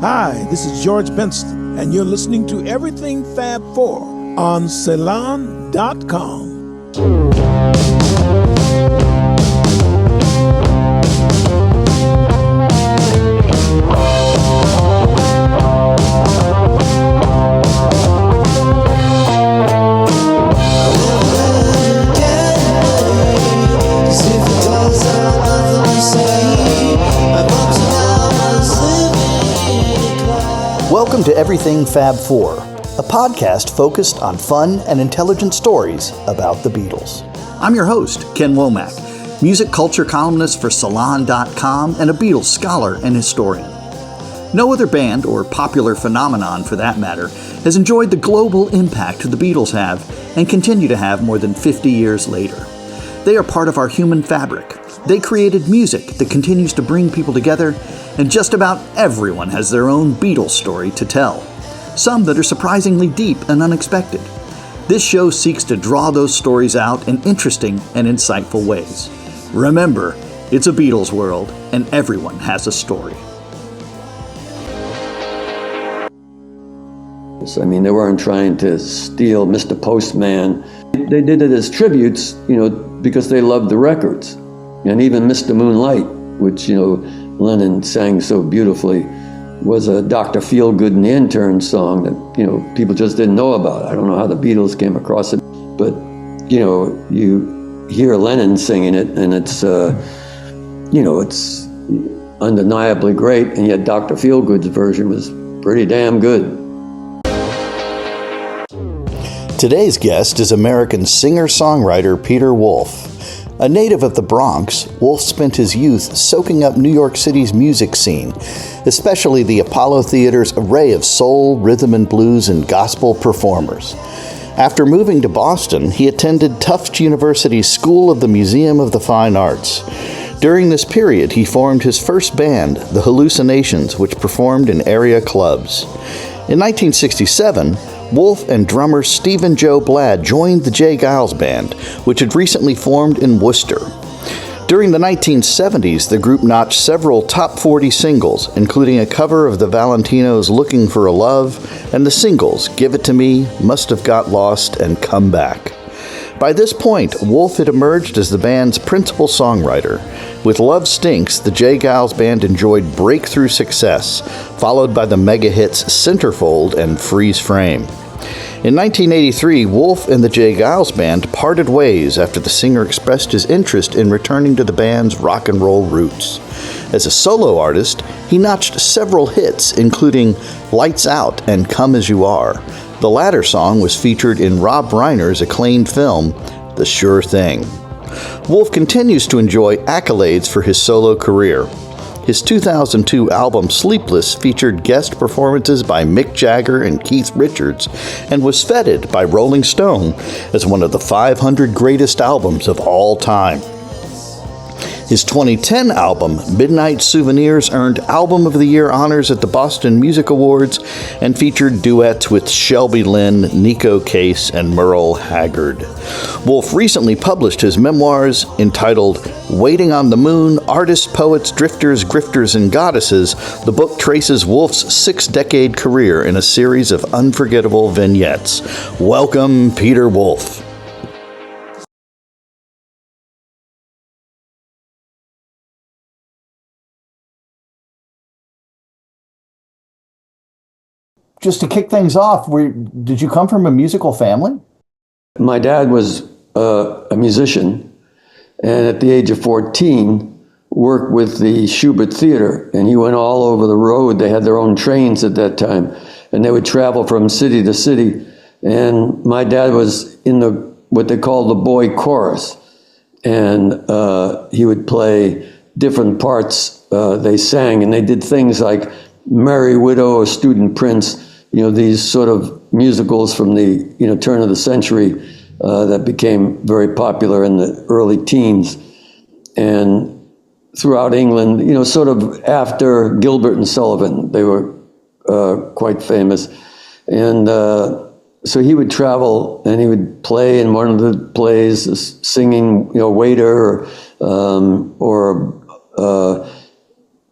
Hi, this is George Benston, and you're listening to Everything Fab Four on Salon.com. Welcome to Everything Fab Four, a podcast focused on fun and intelligent stories about the Beatles. I'm your host, Ken Womack, music culture columnist for Salon.com and a Beatles scholar and historian. No other band, or popular phenomenon for that matter, has enjoyed the global impact the Beatles have and continue to have more than 50 years later. They are part of our human fabric. They created music that continues to bring people together, and just about everyone has their own Beatles story to tell, some that are surprisingly deep and unexpected. This show seeks to draw those stories out in interesting and insightful ways. Remember, it's a Beatles world, and everyone has a story. I mean, they weren't trying to steal Mr. Postman. They did it as tributes, because they loved the records. And even Mr. Moonlight, which, Lennon sang so beautifully, was a Dr. Feelgood and the Intern song that, people just didn't know about. I don't know how the Beatles came across it, but, you hear Lennon singing it, and it's, it's undeniably great, and yet Dr. Feelgood's version was pretty damn good. Today's guest is American singer-songwriter Peter Wolf. A native of the Bronx, Wolf spent his youth soaking up New York City's music scene, especially the Apollo Theater's array of soul, rhythm and blues, and gospel performers. After moving to Boston, he attended Tufts University's School of the Museum of the Fine Arts. During this period, he formed his first band, the Hallucinations, which performed in area clubs. In 1967, Wolf and drummer Stephen Joe Bladd joined the Geils Band, which had recently formed in Worcester. During the 1970s, the group notched several top 40 singles, including a cover of the Valentinos' Lookin for a Love, and the singles Give It to Me, Must Have Got Lost, and Come Back. By this point, Wolf had emerged as the band's principal songwriter. With Love Stinks, the Geils Band enjoyed breakthrough success, followed by the megahits Centerfold and Freeze Frame. In 1983, Wolf and the Geils Band parted ways after the singer expressed his interest in returning to the band's rock and roll roots. As a solo artist, he notched several hits, including Lights Out and Come As You Are. The latter song was featured in Rob Reiner's acclaimed film, The Sure Thing. Wolf continues to enjoy accolades for his solo career. His 2002 album Sleepless featured guest performances by Mick Jagger and Keith Richards and was feted by Rolling Stone as one of the 500 greatest albums of all time. His 2010 album, Midnight Souvenirs, earned Album of the Year honors at the Boston Music Awards and featured duets with Shelby Lynne, Nico Case, and Merle Haggard. Wolf recently published his memoirs entitled Waiting on the Moon, Artists, Poets, Drifters, Grifters, and Goddesses. The book traces Wolf's 6-decade career in a series of unforgettable vignettes. Welcome, Peter Wolf. Just to kick things off, did you come from a musical family? My dad was a musician, and at the age of 14, worked with the Schubert Theater, and he went all over the road. They had their own trains at that time, and they would travel from city to city. And my dad was in what they call the boy chorus, and he would play different parts they sang, and they did things like Merry Widow or Student Prince, these sort of musicals from the turn of the century that became very popular in the early teens. And throughout England, sort of after Gilbert and Sullivan, they were quite famous. And so he would travel and he would play in one of the plays, singing, waiter or a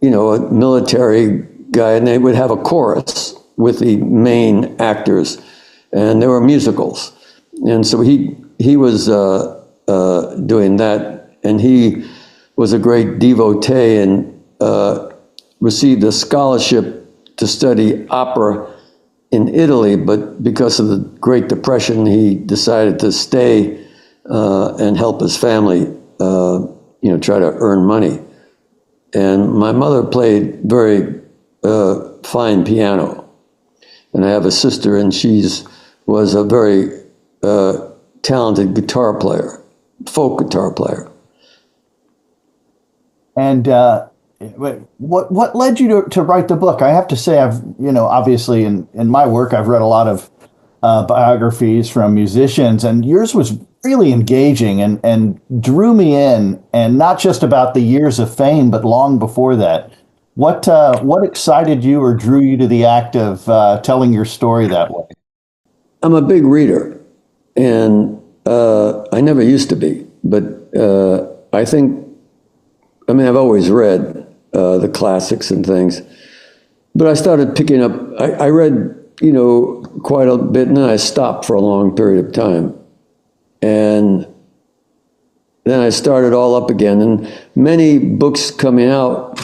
military guy, and they would have a chorus with the main actors, and there were musicals. And so he was doing that, and he was a great devotee and received a scholarship to study opera in Italy, but because of the Great Depression, he decided to stay and help his family, try to earn money. And my mother played very fine piano, and I have a sister, and was a very talented guitar player, folk guitar player. And what led you to write the book? I have to say, I've obviously in my work, I've read a lot of biographies from musicians, and yours was really engaging and drew me in, and not just about the years of fame, but long before that. What excited you or drew you to the act of telling your story that way? I'm a big reader, and I never used to be, but I've always read the classics and things, but I started picking up, I read, quite a bit, and then I stopped for a long period of time. And then I started all up again, and many books coming out,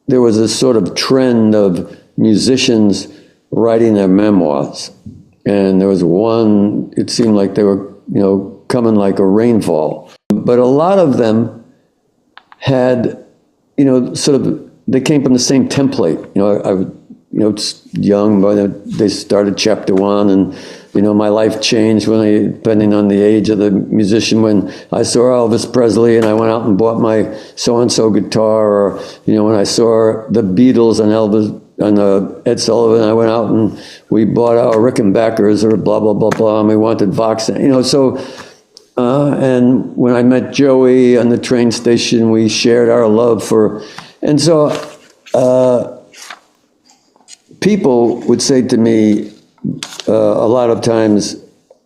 there was a sort of trend of musicians writing their memoirs. And there was one, it seemed like they were, coming like a rainfall. But a lot of them had, they came from the same template. It's young, but they started chapter one, and, my life changed depending on the age of the musician. When I saw Elvis Presley and I went out and bought my so-and-so guitar, or, when I saw the Beatles and Elvis and Ed Sullivan, I went out and we bought our Rickenbackers or blah, blah, blah, blah, and we wanted Vox, and when I met Joey on the train station, we shared our love for, and so people would say to me, a lot of times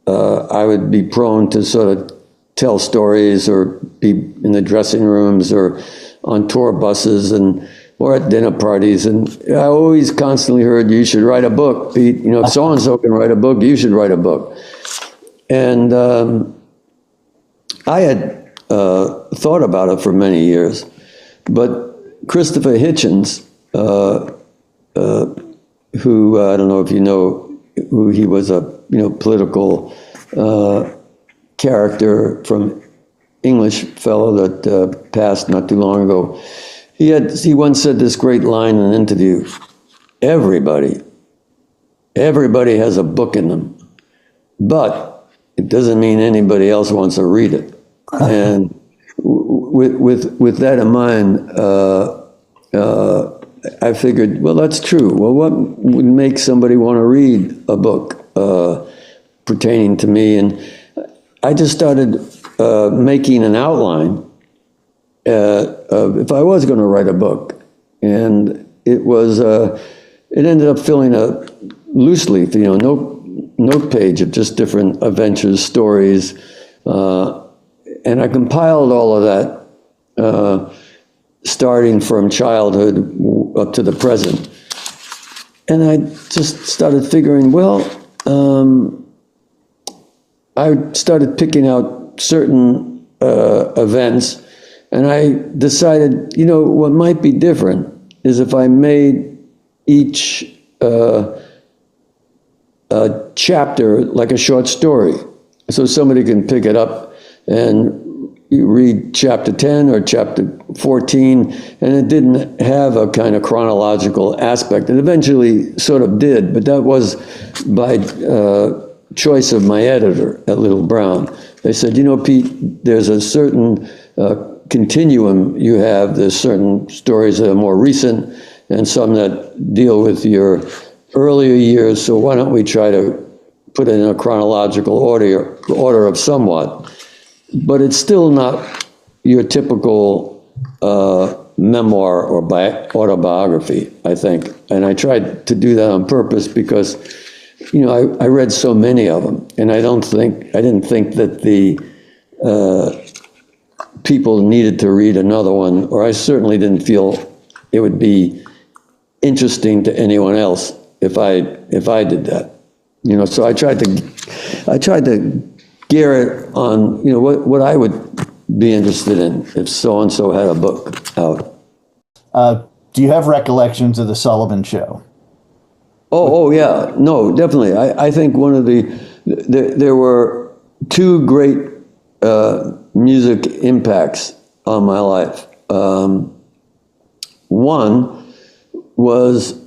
I would be prone to sort of tell stories or be in the dressing rooms or on tour buses or at dinner parties. And I always constantly heard, you should write a book, Pete. If so-and-so can write a book, you should write a book. And I had thought about it for many years, but Christopher Hitchens, who I don't know if you know, who he was a political character from English fellow that passed not too long ago. He once said this great line in an interview: everybody has a book in them, but it doesn't mean anybody else wants to read it. And with that in mind, I figured, well, that's true. Well, what would make somebody want to read a book pertaining to me? And I just started making an outline of if I was going to write a book. And it ended up filling a loose leaf, note page of just different adventures, stories. And I compiled all of that, starting from childhood up to the present. And I just started figuring, I started picking out certain events, and I decided, what might be different is if I made each chapter like a short story. So somebody can pick it up and you read chapter 10 or chapter 14, and it didn't have a kind of chronological aspect. It eventually sort of did, but that was by choice of my editor at Little Brown. They said, Pete, there's a certain continuum you have. There's certain stories that are more recent and some that deal with your earlier years, so why don't we try to put it in a chronological order of somewhat. But it's still not your typical memoir or autobiography, I think. And I tried to do that on purpose because, I read so many of them, and I didn't think that the people needed to read another one, or I certainly didn't feel it would be interesting to anyone else if I did that. You know, so I tried to gear it on, you know, what I would be interested in if so-and-so had a book out. Do you have recollections of the Sullivan Show? Oh yeah, no, definitely. I think one of there were two great music impacts on my life. One was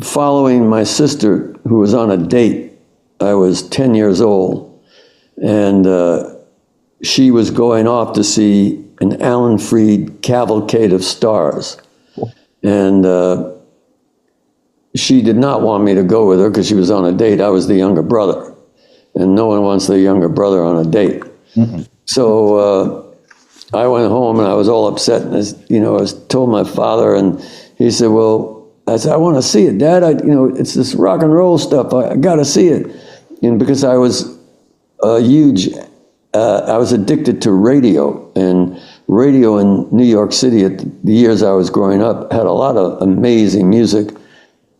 following my sister, who was on a date. I was 10 years old, and she was going off to see an Alan Freed Cavalcade of Stars. And she did not want me to go with her because she was on a date. I was the younger brother, and no one wants their younger brother on a date. Mm-hmm. So I went home and I was all upset. And I told my father, and he said, "Well," I said, "I want to see it, Dad. It's this rock and roll stuff. I got to see it." And because I was a huge, I was addicted to radio, and radio in New York City at the years I was growing up had a lot of amazing music,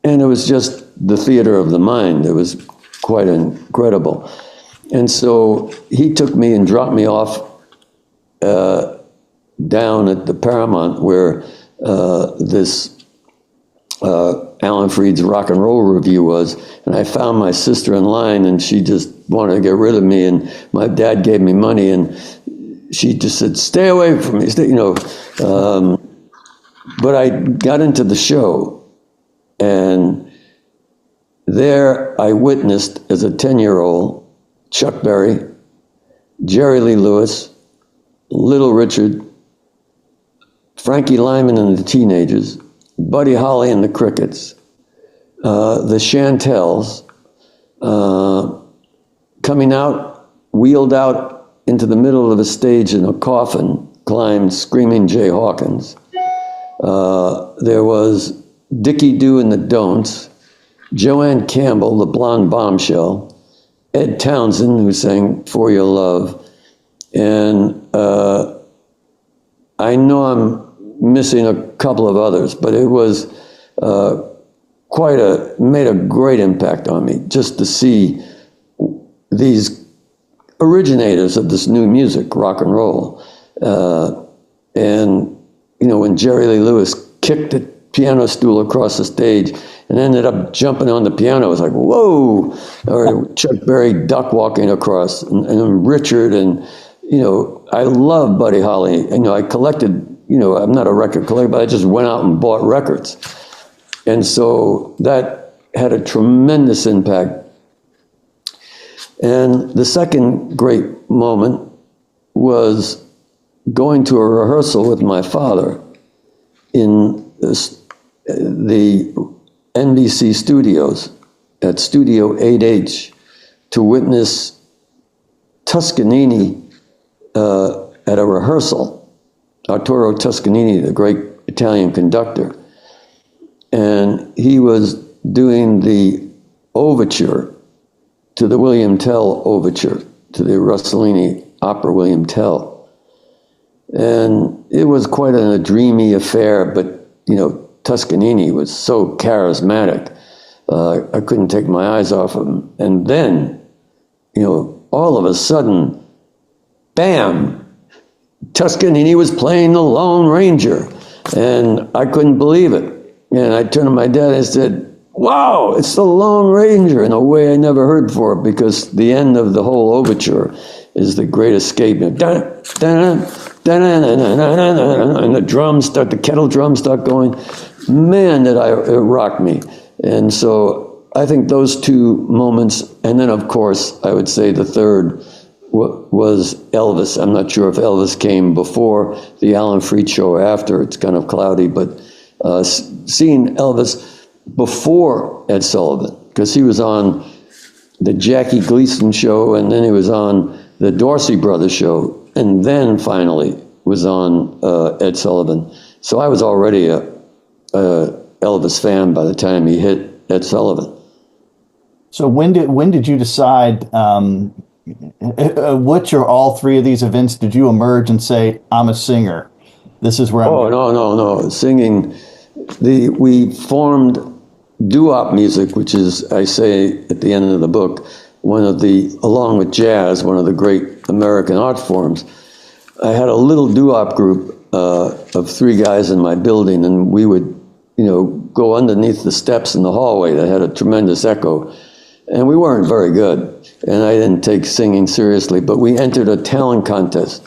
and it was just the theater of the mind. It was quite incredible. And so he took me and dropped me off down at the Paramount, where this Alan Freed's Rock and Roll Review was, and I found my sister in line, and she just wanted to get rid of me, and my dad gave me money, and she just said, "Stay away from me," but I got into the show, and there I witnessed, as a 10-year-old, Chuck Berry, Jerry Lee Lewis, Little Richard, Frankie Lyman and the Teenagers, Buddy Holly and the Crickets, the Chantels, coming out, wheeled out into the middle of the stage in a coffin, climbed Screaming Jay Hawkins. There was Dickie Doo and the Don'ts, Joanne Campbell, the Blonde Bombshell, Ed Townsend, who sang For Your Love, and I know I'm missing a couple of others, but it was made a great impact on me just to see these originators of this new music, rock and roll. And, when Jerry Lee Lewis kicked the piano stool across the stage and ended up jumping on the piano, it was like, whoa! Or Chuck Berry duck walking across, and Richard, and, I love Buddy Holly. I collected, I'm not a record collector, but I just went out and bought records. And so that had a tremendous impact. And the second great moment was going to a rehearsal with my father in the NBC studios at Studio 8H to witness Toscanini at a rehearsal. Arturo Toscanini, the great Italian conductor. And he was doing the overture to the William Tell overture, to the Rossellini opera William Tell. And it was quite a dreamy affair, but, Toscanini was so charismatic. I couldn't take my eyes off him. And then, all of a sudden, bam, Toscanini was playing the Lone Ranger. And I couldn't believe it. And I turned to my dad and said, "Wow, it's the Lone Ranger," in a way I never heard before, because the end of the whole overture is the Great Escape. And the kettle drums start going. Man, it rocked me. And so I think those two moments, and then of course, I would say the third was Elvis. I'm not sure if Elvis came before the Alan Freed show or after. It's kind of cloudy, but seeing Elvis before Ed Sullivan, because he was on the Jackie Gleason show, and then he was on the Dorsey Brothers show, and then finally was on Ed Sullivan. So I was already a Elvis fan by the time he hit Ed Sullivan. So when did you decide, which or all three of these events did you emerge and say, "I'm a singer. This is where I'm"? Oh, no. Singing, we formed doo-wop music, which is, I say at the end of the book, along with jazz, one of the great American art forms. I had a little doo-wop group of 3 guys in my building, and we would, go underneath the steps in the hallway that had a tremendous echo. And we weren't very good, and I didn't take singing seriously, but we entered a talent contest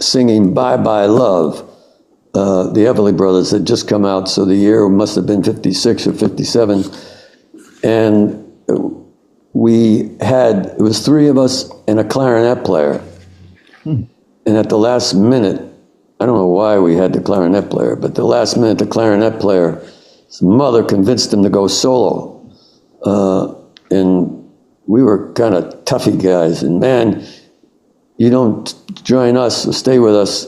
singing Bye Bye Love. The Everly Brothers had just come out, so the year must have been 56 or 57. And it was 3 of us and a clarinet player. And at the last minute, I don't know why we had the clarinet player, but the last minute, the clarinet player, his mother convinced him to go solo. And we were kind of toughy guys. And man, you don't join us or stay with us,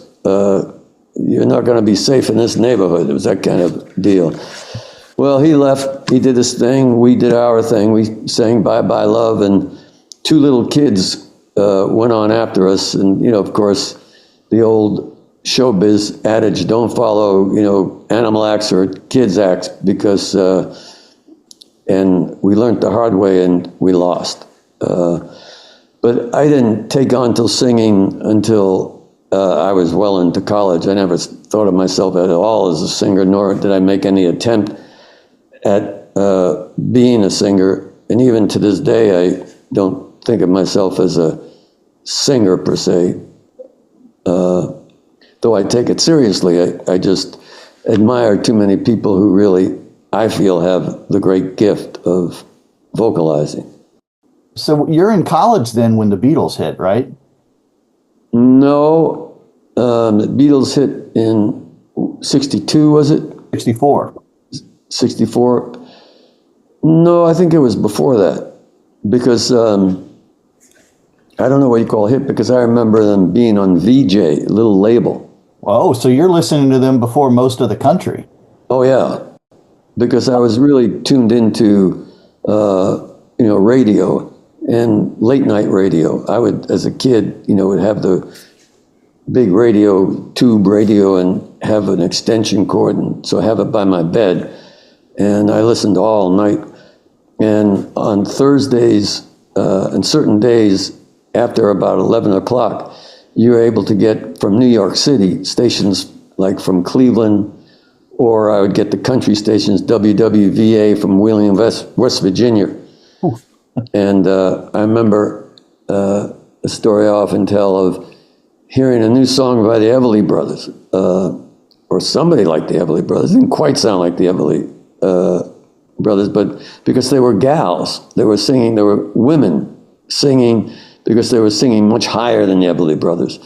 you're not going to be safe in this neighborhood. It was that kind of deal. Well, he left. He did his thing. We did our thing. We sang Bye Bye Love, and 2 little kids went on after us. And, of course, the old showbiz adage, don't follow, animal acts or kids acts, because, and we learned the hard way and we lost. But I didn't take on to singing until I was well into college. I never thought of myself at all as a singer, nor did I make any attempt at being a singer. And even to this day, I don't think of myself as a singer per se. Though I take it seriously, I just admire too many people who really, I feel, have the great gift of vocalizing. So you're in college then when the Beatles hit, right? No, the Beatles hit in 62, was it? 64. 64. No, I think it was before that, because I don't know what you call hit, because I remember them being on VJ, a little label. Oh, so you're listening to them before most of the country. Oh, yeah, because I was really tuned into, radio and late night radio. I would, as a kid, would have the big tube radio and have an extension cord, and so have it by my bed. And I listened all night. And on Thursdays and certain days after about 11 o'clock, you were able to get from New York City stations like from Cleveland, or I would get the country stations, WWVA from Wheeling, West Virginia. And I remember a story I often tell of hearing a new song by the Everly Brothers, or somebody like the Everly Brothers. It didn't quite sound like the Everly Brothers, but because they were gals, they were women singing, because they were singing much higher than the Everly Brothers.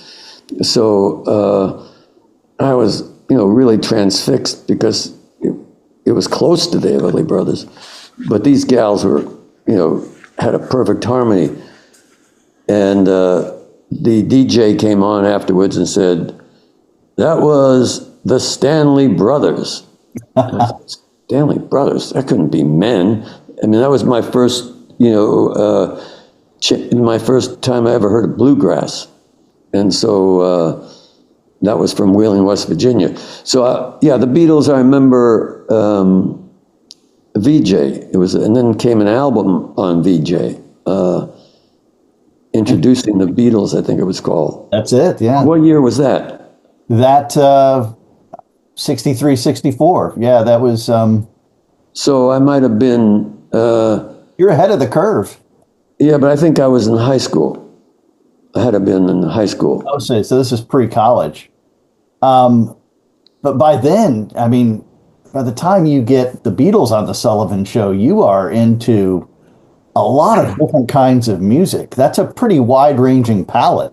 So I was, really transfixed, because it was close to the Everly Brothers. But these gals were, had a perfect harmony. And the DJ came on afterwards and said, that was the Stanley Brothers. Stanley Brothers, that couldn't be men. I mean, that was my first, my first time I ever heard of bluegrass. And so that was from Wheeling, West Virginia. So, the Beatles, I remember VJ. And then came an album on VJ, introducing the Beatles, I think it was called. That's it, yeah. What year was that? That 63, 64. Yeah, that was... So I might have been... You're ahead of the curve. Yeah, but I think I was in high school. I had to have been in high school. Oh, so this is pre-college. But by then, I mean, by the time you get the Beatles on the Sullivan Show, you are into a lot of different kinds of music. That's a pretty wide-ranging palette.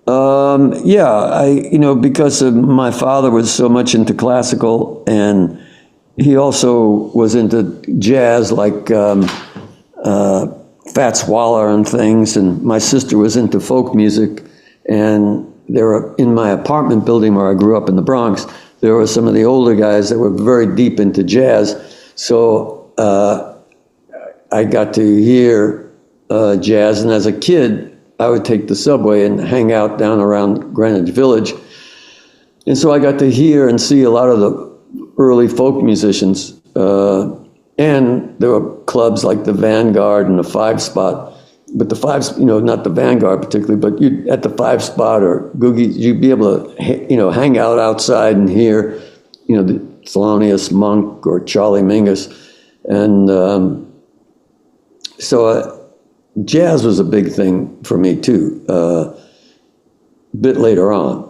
Because my father was so much into classical, and he also was into jazz, like Fats Waller and things, and my sister was into folk music, and there were, in my apartment building where I grew up in the Bronx, there were some of the older guys that were very deep into jazz, so I got to hear jazz, and as a kid, I would take the subway and hang out down around Greenwich Village, And so I got to hear and see a lot of the early folk musicians. And there were clubs like the Vanguard and the Five Spot. But the Five, not the Vanguard particularly, but at the Five Spot or Googie's, you'd be able to, hang out outside and hear, the Thelonious Monk or Charlie Mingus. And so jazz was a big thing for me too, a bit later on.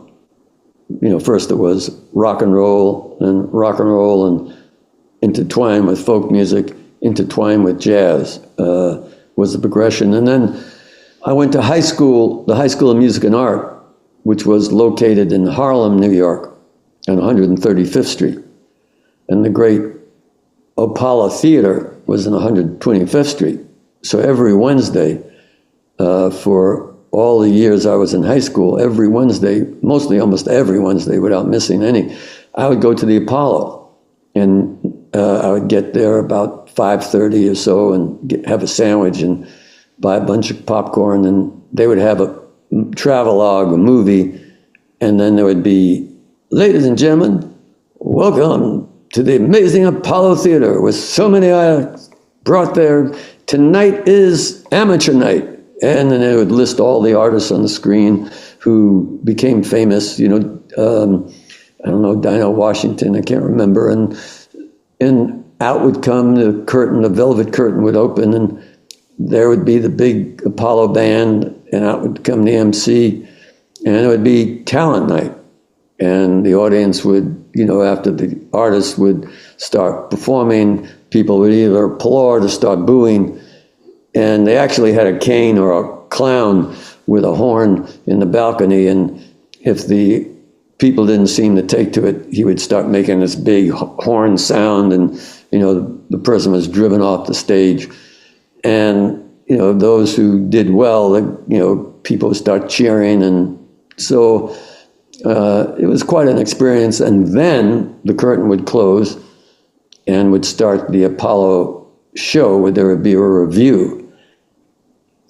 First it was rock and roll and intertwined with folk music, intertwined with jazz was the progression. And then I went to high school, the High School of Music and Art, which was located in Harlem, New York, on 135th Street. And the great Apollo Theater was in 125th Street. So every Wednesday, for all the years I was in high school, every Wednesday, almost every Wednesday without missing any, I would go to the Apollo. And I would get there about 5:30 or so and have a sandwich and buy a bunch of popcorn. And they would have a travelogue, a movie. And then there would be, ladies and gentlemen, welcome to the amazing Apollo Theater with so many brought there. Tonight is amateur night. And then they would list all the artists on the screen who became famous, I don't know, Dinah Washington, I can't remember. And out would come the curtain, the velvet curtain would open, and there would be the big Apollo band, and out would come the MC, and it would be talent night. And the audience would, after the artists would start performing, people would either applaud or start booing. And they actually had a cane or a clown with a horn in the balcony, and if the people didn't seem to take to it, he would start making this big horn sound, and the person was driven off the stage. And those who did well, people would start cheering, and so it was quite an experience. And then the curtain would close and would start the Apollo show, where there would be a review.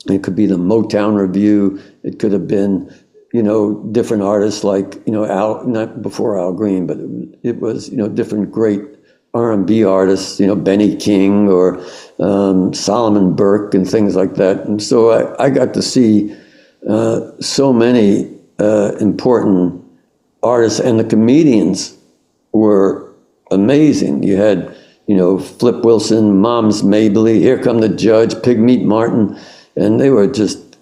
It could be the Motown Review. It could have been, different artists like, Al, not before Al Green, but it was, different great R&B artists, Benny King or Solomon Burke and things like that. And so I got to see so many important artists, and the comedians were amazing. You had, Flip Wilson, Moms Mabley, Here Come the Judge, Pigmeat Martin, and they were just,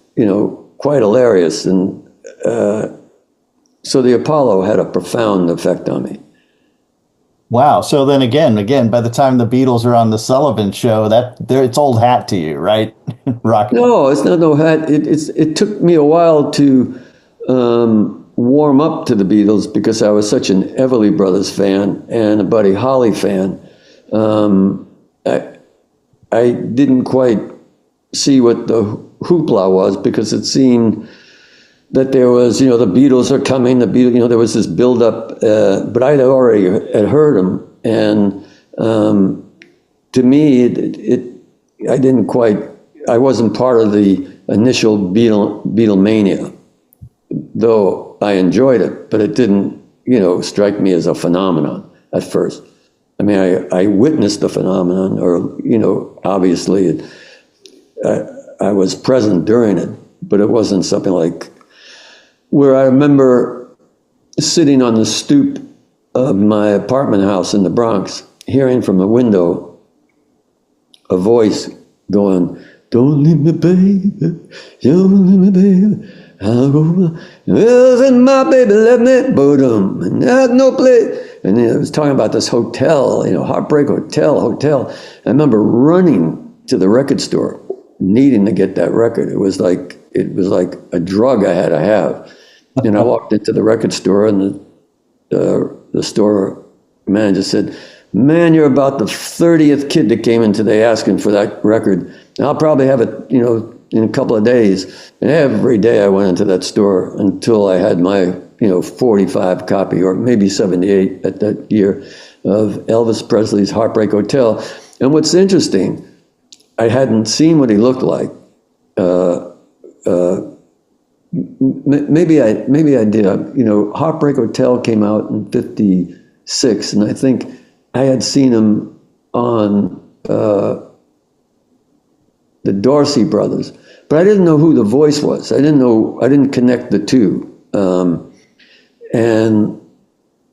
quite hilarious. And so the Apollo had a profound effect on me. Wow. So then again, by the time the Beatles are on the Sullivan Show, it's old hat to you, right? Rock. No, it's not no hat. It took me a while to warm up to the Beatles because I was such an Everly Brothers fan and a Buddy Holly fan. I didn't quite see what the hoopla was, because it seemed that there was, the Beatles are coming, there was this build-up, but I'd already had heard them, and to me, I wasn't part of the initial Beatlemania, though I enjoyed it, but it didn't, strike me as a phenomenon at first. I mean, I witnessed the phenomenon, or, obviously I was present during it, but it wasn't something like, where I remember sitting on the stoop of my apartment house in the Bronx, hearing from a window a voice going, "Don't leave me, baby, don't leave me, baby. I'll go, and my baby left me, but and there's no place." And it was talking about this hotel, Heartbreak Hotel. I remember running to the record store, needing to get that record. It was like a drug I had to have. And I walked into the record store, and the store manager said, "Man, you're about the 30th kid that came in today asking for that record. I'll probably have it, in a couple of days." And every day I went into that store until I had my, 45 copy, or maybe 78 at that year, of Elvis Presley's Heartbreak Hotel. And what's interesting, I hadn't seen what he looked like. maybe I did. Heartbreak Hotel came out in '56, and I think I had seen him on the Dorsey Brothers, but I didn't know who the voice was. I didn't connect the two.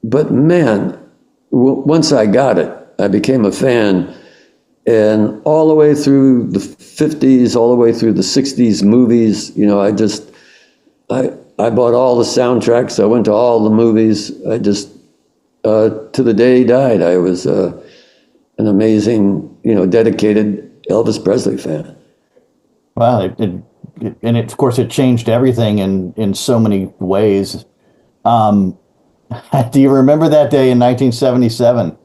But man, once I got it, I became a fan, and all the way through the '50s, all the way through the '60s movies, I bought all the soundtracks. I went to all the movies. I just, to the day he died, I was an amazing, dedicated Elvis Presley fan. Well, of course, it changed everything in so many ways. Do you remember that day in 1977?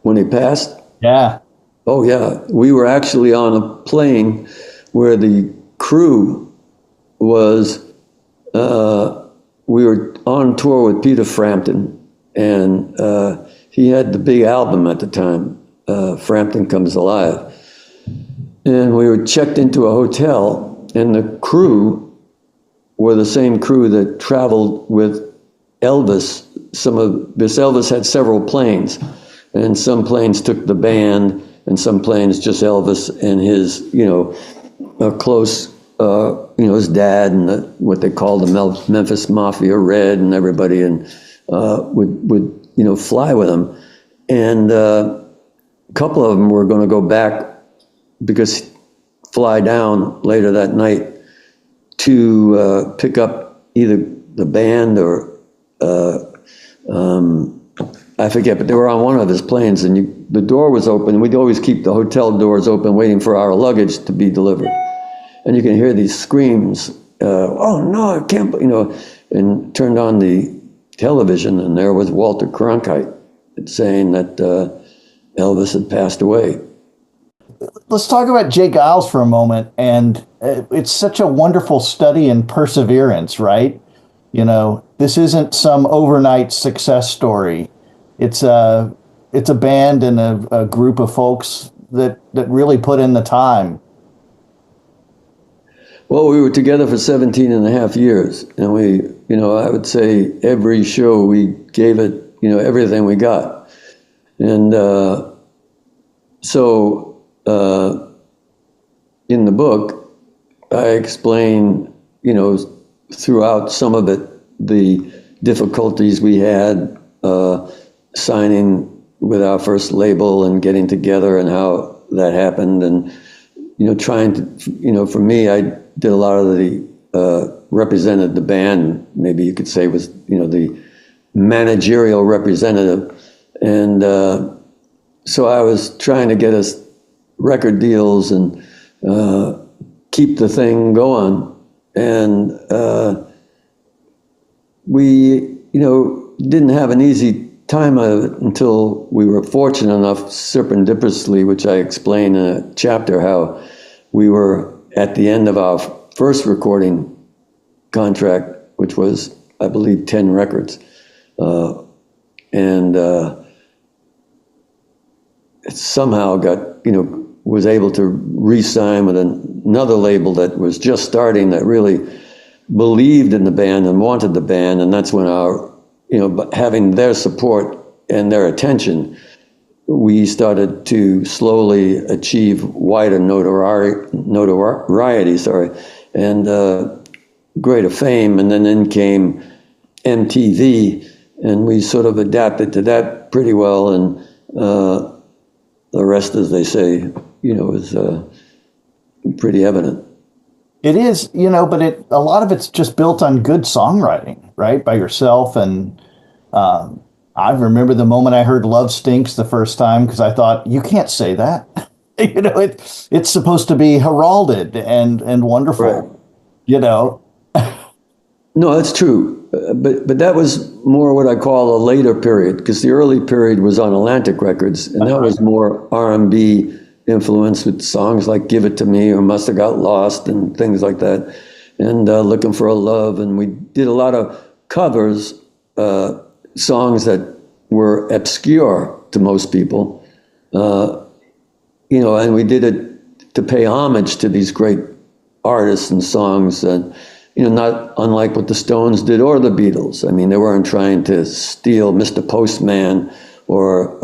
When he passed? Yeah. Oh, yeah. We were actually on a plane where the crew was, we were on tour with Peter Frampton, and he had the big album at the time, Frampton Comes Alive. And we were checked into a hotel, and the crew were the same crew that traveled with Elvis. Elvis had several planes, and some planes took the band, and some planes just Elvis and his, close, his dad and what they called the Memphis Mafia, Red, and everybody, and would fly with him. And a couple of them were going to go back fly down later that night to pick up either the band or I forget, but they were on one of his planes, and the door was open, and we'd always keep the hotel doors open waiting for our luggage to be delivered. And you can hear these screams, oh no, I can't, and turned on the television, and there was Walter Cronkite saying that Elvis had passed away. Let's talk about J. Geils for a moment. And it's such a wonderful study in perseverance, right? This isn't some overnight success story. It's a band and a group of folks that really put in the time. Well, we were together for 17 and a half years, and we, I would say every show we gave it, everything we got. And so in the book, I explain, throughout some of it, the difficulties we had signing with our first label and getting together and how that happened. And, trying to, for me, I did a lot of the, represented the band, maybe you could say was, the managerial representative. And so I was trying to get us record deals and keep the thing going. And we, didn't have an easy time of it until we were fortunate enough, serendipitously, which I explain in a chapter, how we were at the end of our first recording contract, which was, I believe, 10 records. And it somehow got, was able to re-sign with another label that was just starting, that really believed in the band and wanted the band. And that's when our, having their support and their attention, we started to slowly achieve wider notoriety, and greater fame. And then in came MTV, and we sort of adapted to that pretty well. And the rest, as they say, is pretty evident. It is, but a lot of it's just built on good songwriting, right, by yourself. And I remember the moment I heard "Love Stinks" the first time, because I thought, you can't say that. It's supposed to be heralded and wonderful, right. No, that's true. But that was more what I call a later period, because the early period was on Atlantic Records, and that was more R&B influence with songs like "Give It to Me" or "Must Have Got Lost" and things like that, and "Looking for a Love." And we did a lot of covers, songs that were obscure to most people, and we did it to pay homage to these great artists and songs. And not unlike what the Stones did or the Beatles. I mean, they weren't trying to steal Mr. Postman or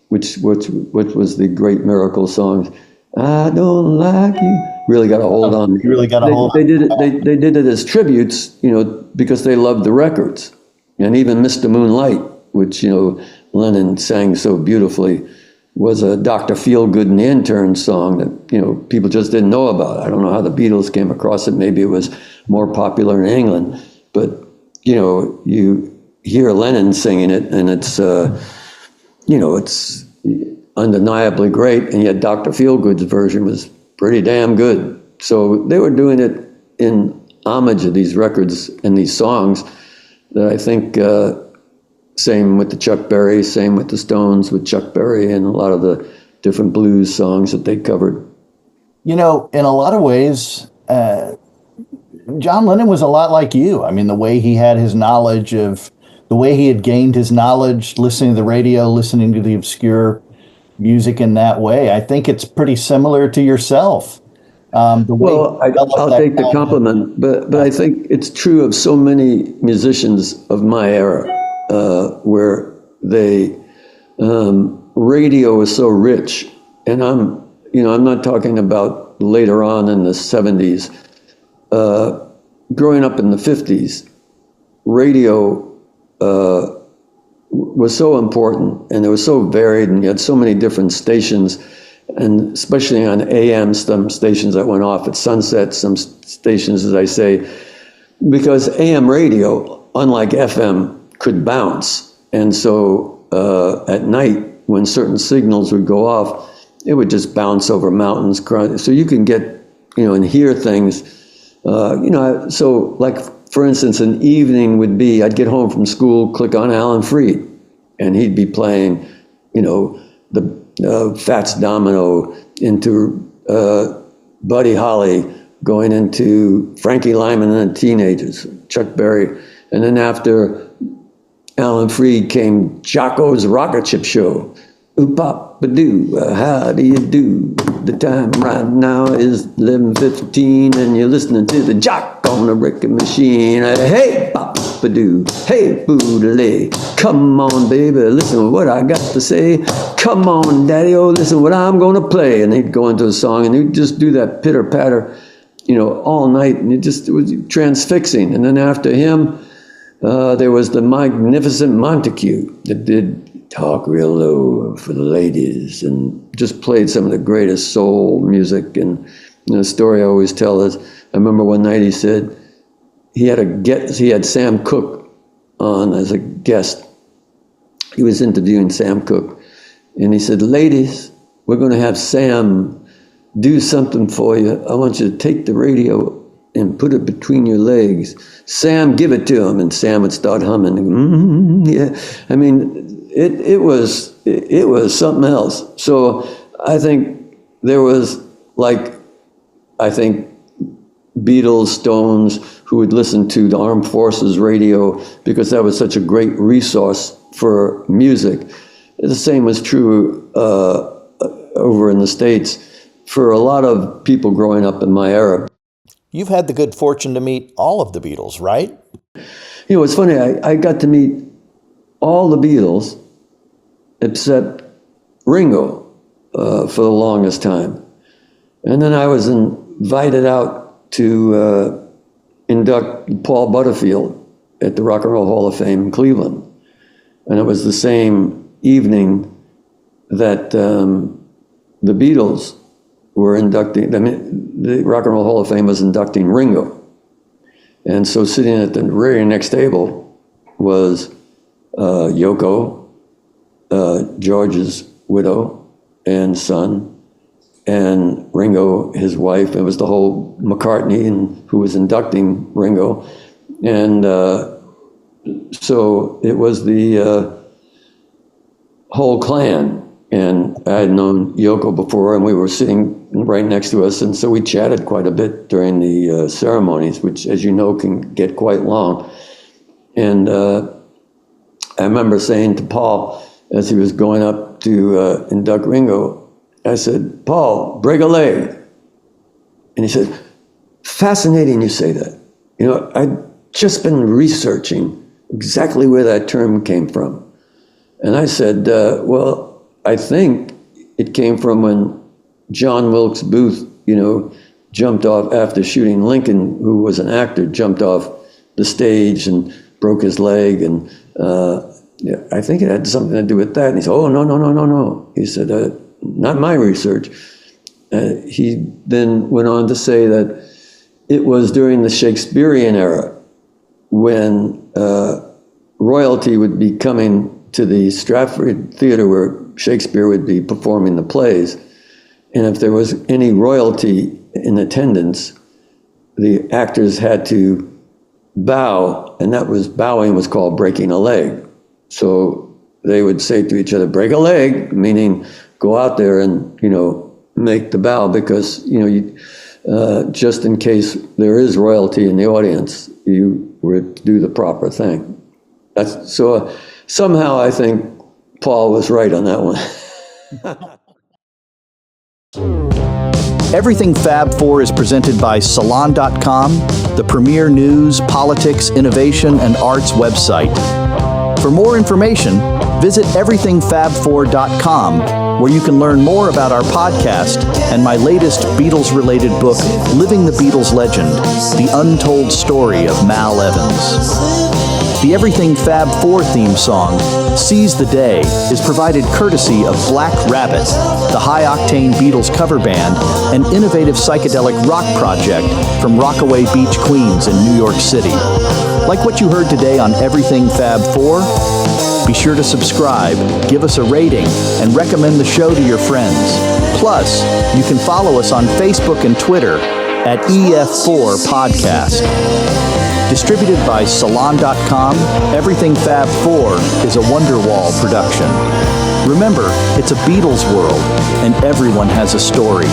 which was the great Miracle song, I don't like you. Really got a hold on me. You really got a hold. They did it. They did it as tributes, because they loved the records, and even Mr. Moonlight, which Lennon sang so beautifully, was a Dr. Feelgood and the Intern song that people just didn't know about. I don't know how the Beatles came across it. Maybe it was more popular in England, but you hear Lennon singing it, and it's it's undeniably great, and yet Dr. Feelgood's version was pretty damn good. So they were doing it in homage of these records and these songs that I think, same with the Chuck Berry, same with the Stones with Chuck Berry, and a lot of the different blues songs that they covered. In a lot of ways, John Lennon was a lot like you. I mean, the way he had his knowledge the way he had gained his knowledge, listening to the radio, listening to the obscure music in that way. I think it's pretty similar to yourself. I'll take the compliment, but I think it's true of so many musicians of my era, where they radio is so rich, and I'm not talking about later on in the 70s. Growing up in the 50s, radio was so important, and it was so varied, and you had so many different stations, and especially on AM, some stations that went off at sunset, some stations, as I say, because AM radio, unlike FM, could bounce. And so at night, when certain signals would go off, it would just bounce over mountains. So you can get, and hear things, so like, for instance, an evening would be, I'd get home from school, click on Alan Freed, and he'd be playing, the Fats Domino into Buddy Holly, going into Frankie Lyman and the Teenagers, Chuck Berry. And then after Alan Freed came Jocko's Rocket Ship Show. Oop-pop-a-doo, how do you do? The time right now is 11:15, and you're listening to the Jock on the record machine. Hey, pop-a-doo, hey, boodle-ay. Come on, baby, listen to what I got to say. Come on, daddy-o, listen to what I'm going to play. And he'd go into a song, and he'd just do that pitter-patter, all night, and it was transfixing. And then after him, there was the magnificent Montague that did Talk Real Low for the Ladies, and just played some of the greatest soul music. And the story I always tell is, I remember one night he said he had Sam Cooke on as a guest. He was interviewing Sam Cooke, and he said, "Ladies, we're going to have Sam do something for you. I want you to take the radio and put it between your legs. Sam, give it to him." And Sam would start humming. Yeah, I mean, it was something else. So I think there was, Beatles, Stones, who would listen to the Armed Forces radio because that was such a great resource for music. The same was true over in the States for a lot of people growing up in my era. You've had the good fortune to meet all of the Beatles, right? It's funny, I got to meet all the Beatles except Ringo for the longest time. And then I was invited out to induct Paul Butterfield at the Rock and Roll Hall of Fame in Cleveland. And it was the same evening that the Beatles were inducting, the Rock and Roll Hall of Fame was inducting Ringo. And so sitting at the very next table was Yoko, George's widow and son, and Ringo, his wife. It was the whole McCartney who was inducting Ringo. And so it was the whole clan. And I had known Yoko before, and we were sitting right next to us, and so we chatted quite a bit during the ceremonies, which, as you know, can get quite long. And I remember saying to Paul, as he was going up to induct Ringo, I said, "Paul, break a leg." And he said, "Fascinating you say that. I'd just been researching exactly where that term came from. And I said, well, I think it came from when John Wilkes Booth, jumped off after shooting Lincoln, who was an actor, jumped off the stage and broke his leg. And I think it had something to do with that. And he said, oh, no. He said, not my research. He then went on to say that it was during the Shakespearean era when royalty would be coming to the Stratford Theater where Shakespeare would be performing the plays. And if there was any royalty in attendance, the actors had to bow, and bowing was called breaking a leg. So they would say to each other, break a leg, meaning go out there and, make the bow, because, just in case there is royalty in the audience, you were to do the proper thing. So somehow I think Paul was right on that one. Everything Fab Four is presented by Salon.com, the premier news, politics, innovation, and arts website. For more information, visit everythingfab4.com, where you can learn more about our podcast and my latest Beatles-related book, Living the Beatles Legend, The Untold Story of Mal Evans. The Everything Fab Four theme song, Seize the Day, is provided courtesy of Black Rabbit, the high-octane Beatles cover band, an innovative psychedelic rock project from Rockaway Beach, Queens in New York City. Like what you heard today on Everything Fab Four? Be sure to subscribe, give us a rating, and recommend the show to your friends. Plus, you can follow us on Facebook and Twitter at EF4 Podcast. Distributed by Salon.com, Everything Fab Four is a Wonderwall production. Remember, it's a Beatles world, and everyone has a story.